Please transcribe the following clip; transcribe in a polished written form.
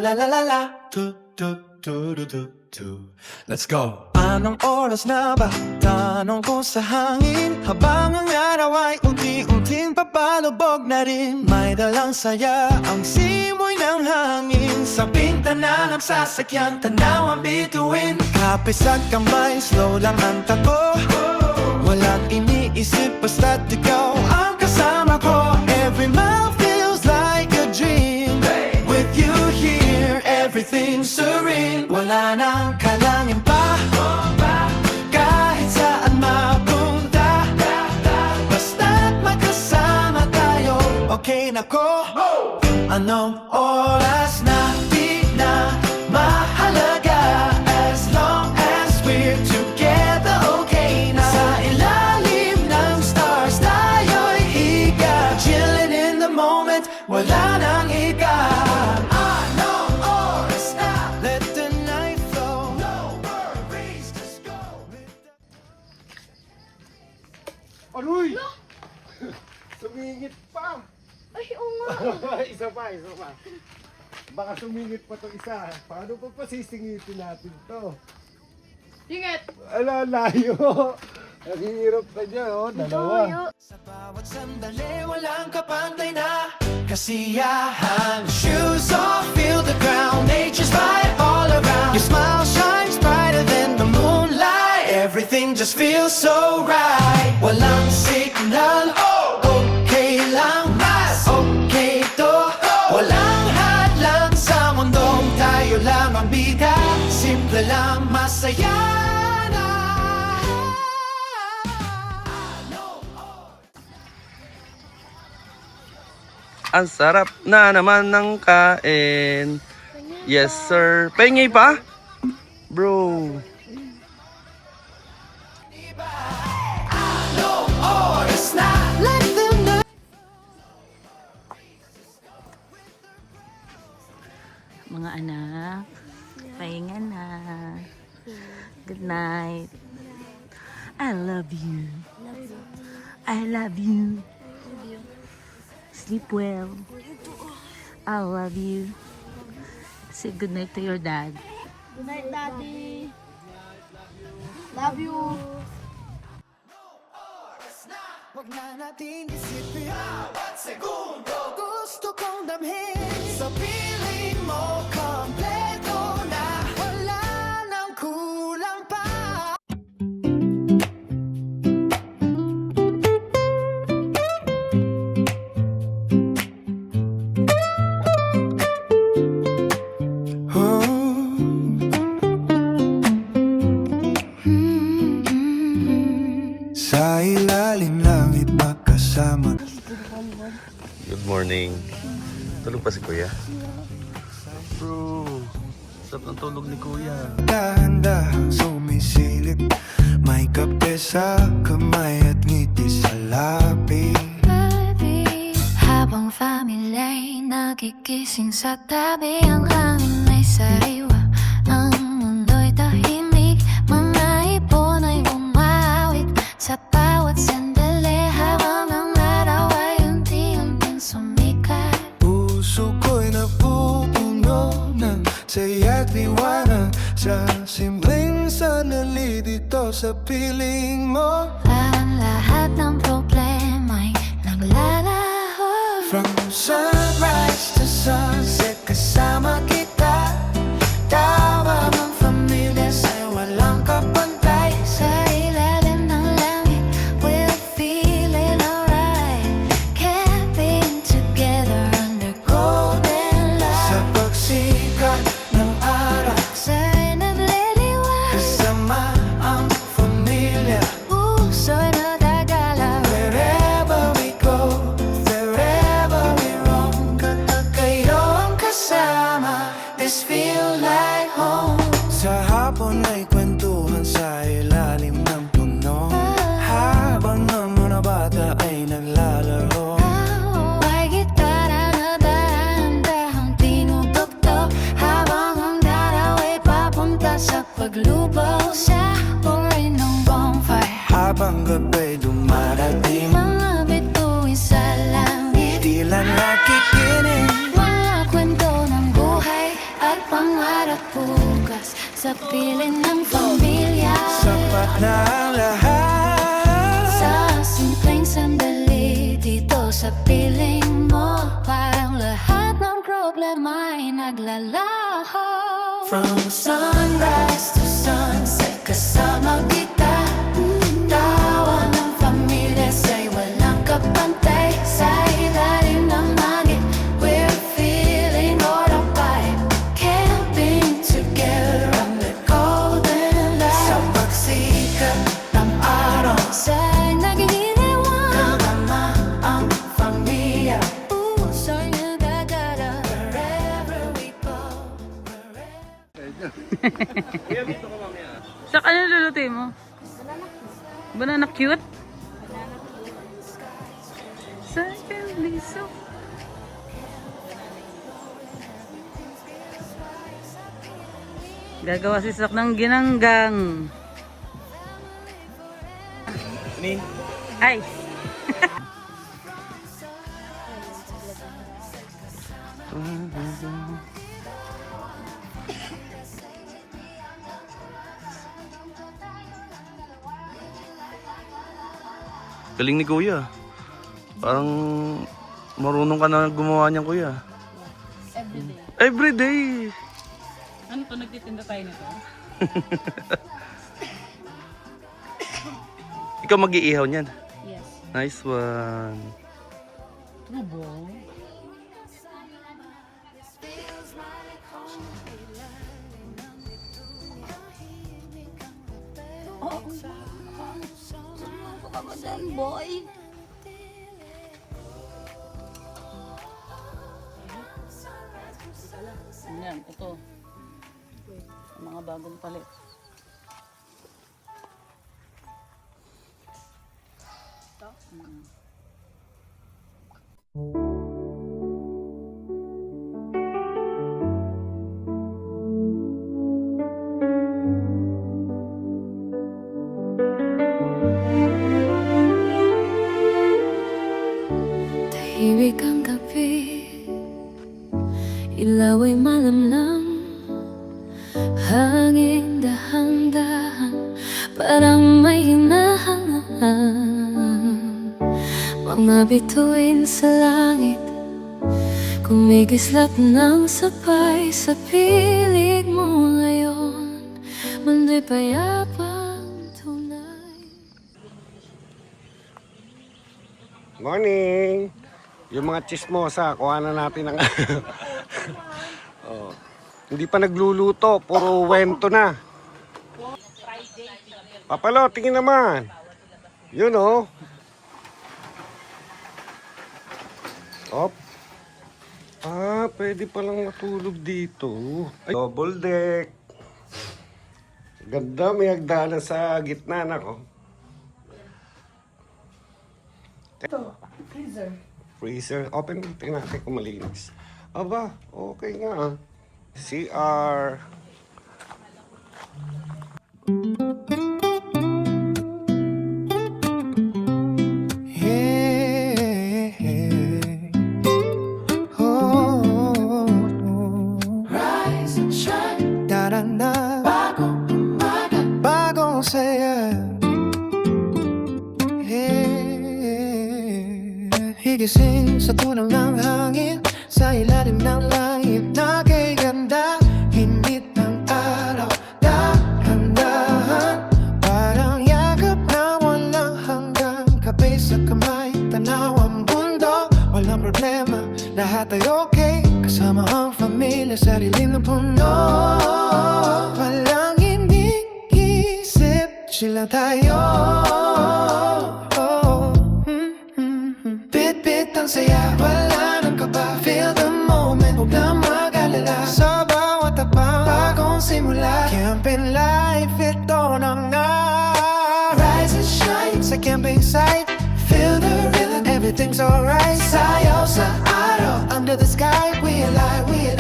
la la la la. Tu tu tu tu tu tu. Let's go. Anong oras na ba? Tanong ko sa hangin. Habang ang araw ay unti-unting papalubog na rin. May dalang saya ang simoy ng hangin. Sa bintana ng sasakyan, tanaw ang bituin. Kapis at kamay, slow lang ang takbo. Walang iniisip, basta't ikaw ang kasama ko. Every mile feels like a dream. With you here, everything's serene. Wala nang kalangin pa, kahit saan mapunta. Basta't magkasama tayo, okay na ko. Anong oras na, di na mahalaga. As long as we're together, okay na. Sa ilalim ng stars tayo'y higa. Chilling in the moment, wala nang higa. Anong oras na, let the night flow. No worries, just go with the... Aroy! Sumingit pa! Ay, oo nga. Isa pa. Baka sumingit pa to isa. Paano pa pasisingitin natin to? Ingat! Ala, layo! Ang hirap na niya, oh. Dalawa. Sa bawat sandali, walang kapantay na kasiyahan. Shoes off, feel the ground. Nature's vibe all around. Your smile shines brighter than the moonlight. Everything just feels so right. Walang signal, okay lang. Mas okay to. Walang hadlang sa mundong tayo lang ang bida. Simple lang, masaya na. Ang sarap na naman ng kain. Yes, sir. Pengi pa? Bro. Oras na, let them know. Mga anak, pahinga na. Good night. I love you. I love you. Sleep well. I love you. Say good night to your dad. Good night, Daddy. Love you. Huwag na natin isipin bawat segundo. Gusto kong damhin sa piling mo. Kompleto na, wala nang kulang pa. Sa ilalim langit magkasama. Good morning. Tulog pa si Kuya? Bro, sarap ng tulog ni Kuya. Dahan-dahang sumisilip. May kape sa kamay at ngiti sa labi. Baby, habang family nagigising sa tabi. Ang hangin ay sariwa, ang mundo'y tahimik. Mga ipon ay bumawit sa bawat sandali. Habang ang araw ay unti-unting sumikat. Puso ko'y napupuno ng saya't liwanag. Sa simpleng sandali dito sa piling mo. Parang lahat ng problema'y naglalaho. From sunrise to sunset kasama kita. Tawa ng pamilya sa'yo walang kapantay. Sa ilalim ng langit, we're feeling alright. Camping together under golden Sa light. pagsikat ng araw Sa'y nagliliwanag, kasama ang pamilya. puso'y nadadalaw. Wherever we go, wherever we roam. feeling ng pamilya. Sapat na ang lahat. Sa simpleng sandali dito sa piling mo, parang lahat ng problema ay naglalaho. From sunrise to sunset, kasama kita. Tawa ng pamilya sa'y walang kapantay. Sa ilalim ng langit, we're feeling alright. Camping together under golden light. Sa pagsikat ng araw, sa'y nagigiliwan. Kasama ang pamilya, puso'y nagagala. Wherever we go, Sa ano lulutuin mo? Banana cute? Second liso. Gagawa si Sak ng ginanggang. Ay! Galing ni Kuya. Parang marunong ka na gumawa niyan, Kuya. Everyday. Ano to? Nagtitinda tayo nito? Ikaw mag-iihaw niyan. Yes. Nice one. Tubo. Boy. Yan, ito. Mga bagong palit. tahimik ang gabi, ilaw ay malamlam. Hangin dahan-dahan, parang may hinahangaan. Mga bituin sa langit, kumikislap ng sabay sa pilig mo ngayon. Mundo'y payapang tunay. Morning! Yung mga chismosa, kuha na natin ang... oh. Hindi pa nagluluto, puro wento na. Papalo, tingin naman. Yun oh. Op. Ah, pwede palang matulog dito. Ay, double deck. Ganda, may hagdanan sa gitna na ko. Freezer. Open, tingnan natin kung malinis. Aba, okay nga. CR. Hey, hey. Oh, Rise and shine, da-da-da. bagong umaga. Bagong saya. Higising sa tunaw ng hangin, sa ilalim ng langit na kay ganda. Hinit ng araw, dahan-dahan, parang yakap na walang hanggang. Kape sa kamay, tanaw ang bundok, walang problema, lahat ay okay. Kasama ang pamilya sa dilim ng puno, walang iniisip, chill lang tayo. Bit-bit ang saya, wala nang kaba. Feel the moment, huwag na mag-alala. Sa bawat tapang, bagong simula. Camping life, ito na nga. Rise and shine sa camping site. Feel the rhythm, everything's alright. Sayaw sa araw, under the sky, we alive, we alive.